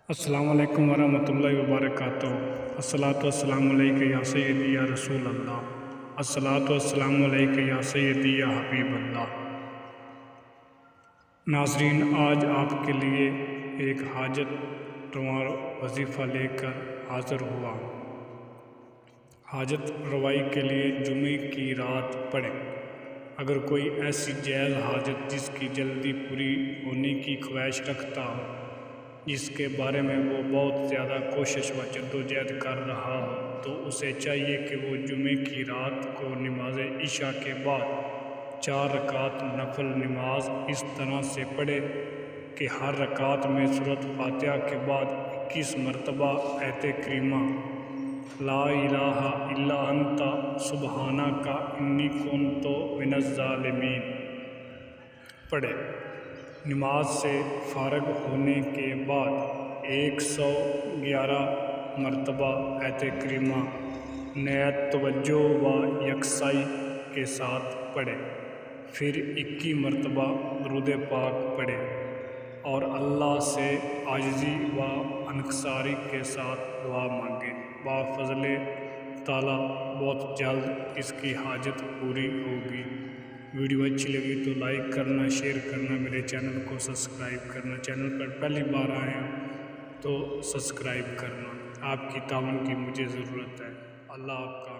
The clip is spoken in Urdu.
السلام علیکم ورحمۃ اللہ وبرکاتہ۔ الصلاۃ والسلام علیک یا سیدی یا رسول اللہ، الصلاۃ والسلام علیک یا سیدی یا حبیب اللہ۔ ناظرین، آج آپ کے لیے ایک حاجت رواں وظیفہ لے کر حاضر ہوا۔ حاجت روائی کے لیے جمعے کی رات پڑھیں۔ اگر کوئی ایسی جائز حاجت جس کی جلدی پوری ہونے کی خواہش رکھتا ہو، جس کے بارے میں وہ بہت زیادہ کوشش و جدوجہد کر رہا ہو، تو اسے چاہیے کہ وہ جمعے کی رات کو نماز عشاء کے بعد 4 رکعت نفل نماز اس طرح سے پڑھے کہ ہر رکعت میں سورۃ فاتحہ کے بعد 21 مرتبہ آیت کریمہ لا الہ الا انت سبحانک انی کنت من الظالمین پڑھے۔ نماز سے فارغ ہونے کے بعد 111 مرتبہ آیت کریمہ نہایت توجہ و یکسائی کے ساتھ پڑھے، پھر 21 مرتبہ درود پاک پڑھے اور اللہ سے عاجزی و انکساری کے ساتھ دعا مانگے۔ بفضل تعالیٰ بہت جلد اس کی حاجت پوری ہوگی۔ ویڈیو اچھی لگی تو لائک کرنا، شیئر کرنا، میرے چینل کو سبسکرائب کرنا، چینل پر پہلی بار آئے ہیں تو سبسکرائب کرنا۔ آپ کی تعاون کی مجھے ضرورت ہے۔ اللہ آپ کا